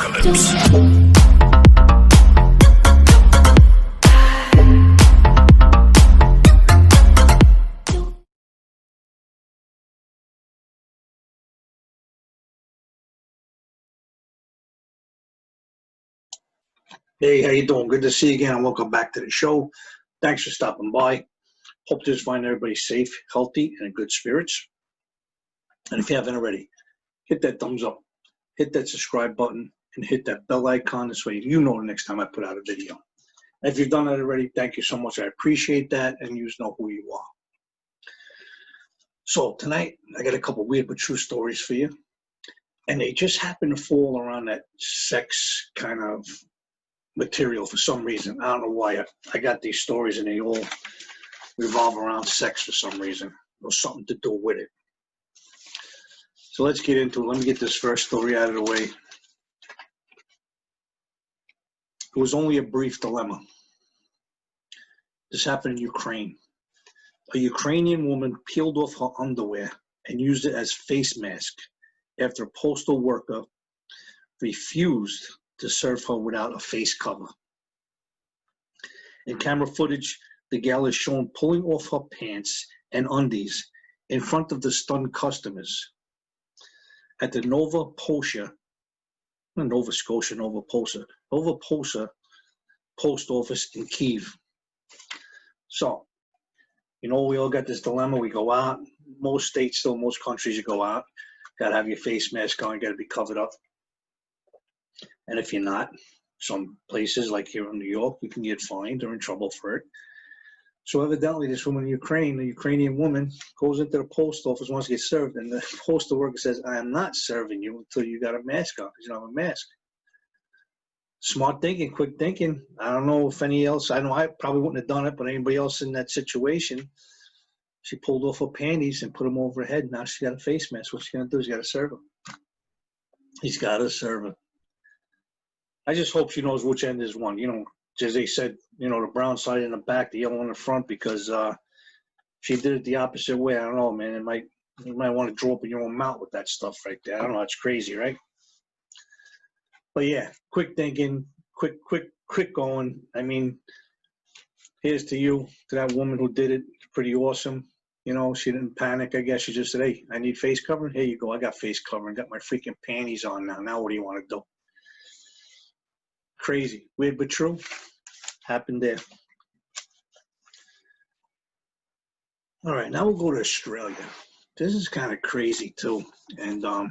apocalypse. Hey, how you doing? Good to see you again, and welcome back to the show. Thanks for stopping by. Hope to find everybody safe, healthy, and in good spirits. And if you haven't already, hit that thumbs up, hit that subscribe button, and hit that bell icon. This way you know the next time I put out a video. And if you've done that already, thank you so much. I appreciate that, and you know who you are. So tonight, I got a couple weird but true stories for you. And they just happen to fall around that sex kind of material for some reason. I don't know why. I got these stories and they all revolve around sex for some reason or something to do with it. So let's get into it. Let me get this first story out of the way. It was only a brief dilemma. This happened in Ukraine. A Ukrainian woman peeled off her underwear and used it as face mask after a postal worker refused to serve her without a face cover. In camera footage, the gal is shown pulling off her pants and undies in front of the stunned customers at the Nova Scotia post office in Kyiv. So, you know, we all got this dilemma. We go out. Most states, still most countries, you go out. Got to have your face mask on. Got to be covered up. And if you're not, some places like here in New York, you can get fined or in trouble for it. So evidently this woman in Ukraine, a Ukrainian woman, goes into the post office, wants to get served, and the postal worker says, I am not serving you until you got a mask on, because you don't have a mask. Smart thinking, quick thinking. I don't know if any else, I know I probably wouldn't have done it, but anybody else in that situation, she pulled off her panties and put them over her head. Now she's got a face mask. What's she going to do? He's got to serve her. He's got to serve her. I just hope she knows which end is one. You know, as they said, you know, the brown side in the back, the yellow in the front, because she did it the opposite way. I don't know, man. You might want to draw up in your own mouth with that stuff right there. I don't know. It's crazy, right? But yeah, quick thinking, quick going. I mean, here's to you, to that woman who did it. Pretty awesome. You know, she didn't panic. I guess she just said, hey, I need face covering. Here you go. I got face covering. Got my freaking panties on now. Now what do you want to do? Crazy. Weird but true. Happened there. All right, now we'll go to Australia. This is kind of crazy too. And I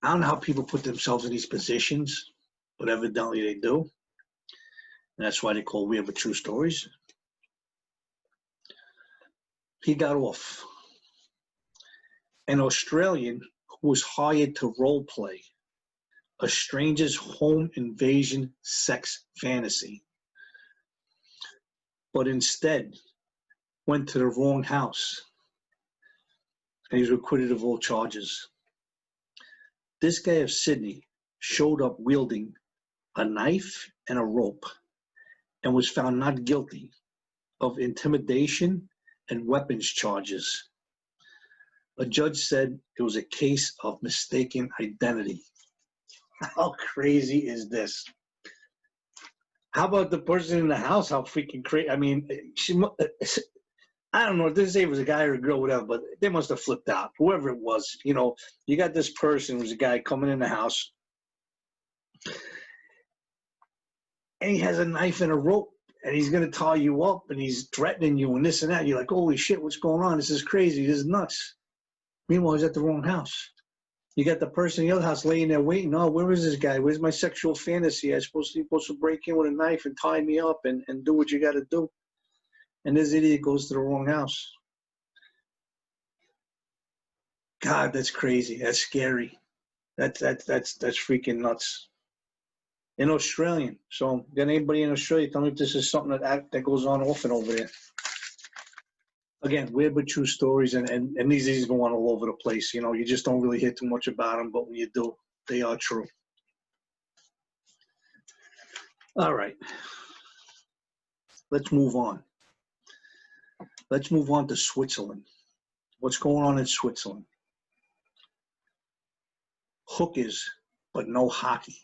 don't know how people put themselves in these positions, but evidently they do. And that's why they call weird but true stories. He got off. An Australian who was hired to role play a stranger's home invasion sex fantasy, but instead went to the wrong house, and he's acquitted of all charges. This guy of Sydney showed up wielding a knife and a rope and was found not guilty of intimidation and weapons charges. A judge said it was a case of mistaken identity. How crazy is this? How about the person in the house? How freaking crazy. I mean, I don't know if this was a guy or a girl, whatever, but they must have flipped out. Whoever it was, you know, you got this person who's a guy coming in the house, and he has a knife and a rope, and he's going to tie you up, and he's threatening you and this and that. You're like, holy shit, what's going on? This is crazy. This is nuts. Meanwhile, he's at the wrong house. You got the person in the other house laying there waiting. Oh, where is this guy? Where's my sexual fantasy? You're supposed to break in with a knife and tie me up and do what you got to do. And this idiot goes to the wrong house. God, that's crazy. That's scary. That's freaking nuts. In Australian. So, got anybody in Australia? Tell me if this is something that goes on often over there. Again, weird but true stories, and these go on all over the place. You know, you just don't really hear too much about them, but when you do, they are true. All right. Let's move on. Let's move on to Switzerland. What's going on in Switzerland? Hookers but no hockey.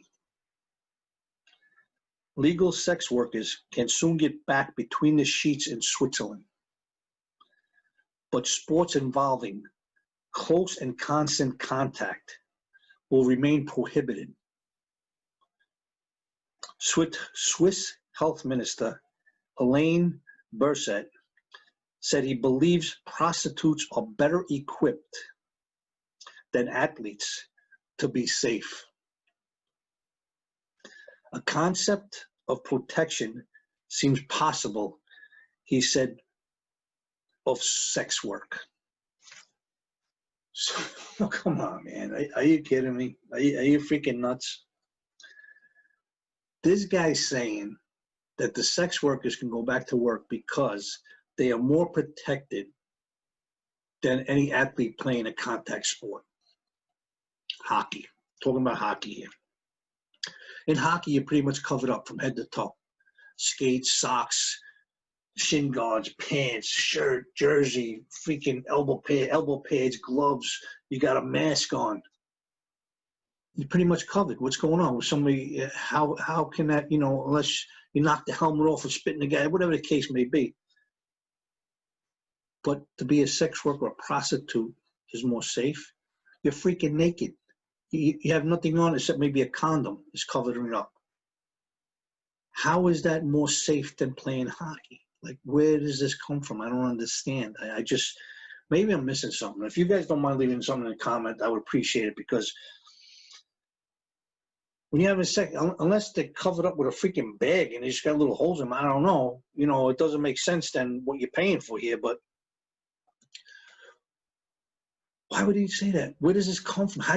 Legal sex workers can soon get back between the sheets in Switzerland, but sports involving close and constant contact will remain prohibited. Swiss Health Minister Alain Berset said he believes prostitutes are better equipped than athletes to be safe. A concept of protection seems possible, he said, of sex work. So, oh, come on, man. Are you kidding me? Are you freaking nuts? This guy's saying that the sex workers can go back to work because they are more protected than any athlete playing a contact sport. Hockey. Talking about hockey here. In hockey, you're pretty much covered up from head to toe. Skates, socks, shin guards, pants, shirt, jersey, freaking elbow pads, gloves. You got a mask on. You're pretty much covered. What's going on with somebody? How can that, unless you knock the helmet off or spit in the guy, whatever the case may be. But to be a sex worker or a prostitute is more safe. You're freaking naked. You have nothing on except maybe a condom is covering up. How is that more safe than playing hockey? Like, where does this come from? I don't understand. I just, maybe I'm missing something. If you guys don't mind leaving something in the comment, I would appreciate it, because when you have a sex, unless they're covered up with a freaking bag and they just got little holes in them, I don't know. It doesn't make sense then what you're paying for here, but why would he say that? Where does this come from? How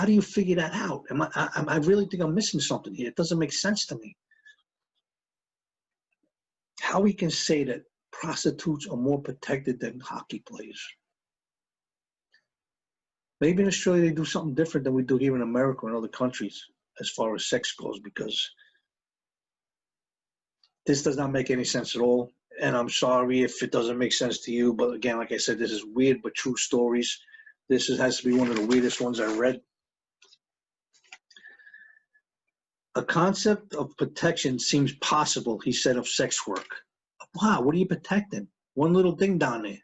do you figure that out? I really think I'm missing something here. It doesn't make sense to me. How we can say that prostitutes are more protected than hockey players. Maybe in Australia they do something different than we do here in America and other countries as far as sex goes, because this does not make any sense at all. And I'm sorry if it doesn't make sense to you, but again, like I said, this is weird but true stories. Has to be one of the weirdest ones I read. A concept of protection seems possible, he said, of sex work. Wow, what are you protecting? One little thing down there.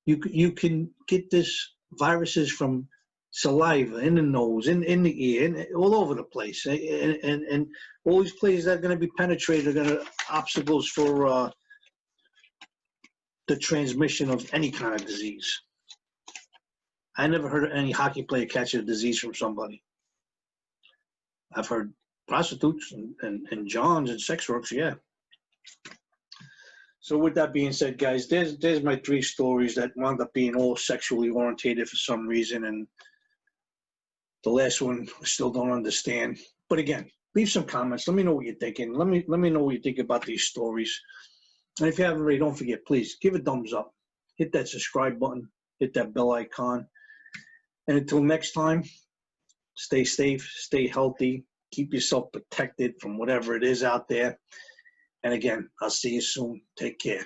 You can get this viruses from saliva, in the nose, in the ear, all over the place. And all these places that are going to be penetrated are going to obstacles for the transmission of any kind of disease. I never heard of any hockey player catching a disease from somebody. I've heard prostitutes and johns and sex workers, yeah. So with that being said, guys, there's my 3 stories that wound up being all sexually orientated for some reason, and the last one I still don't understand. But again, leave some comments. Let me know what you're thinking. Let me know what you think about these stories. And if you haven't already, don't forget, please give a thumbs up, hit that subscribe button, hit that bell icon. And until next time, stay safe, stay healthy, keep yourself protected from whatever it is out there. And again, I'll see you soon. Take care.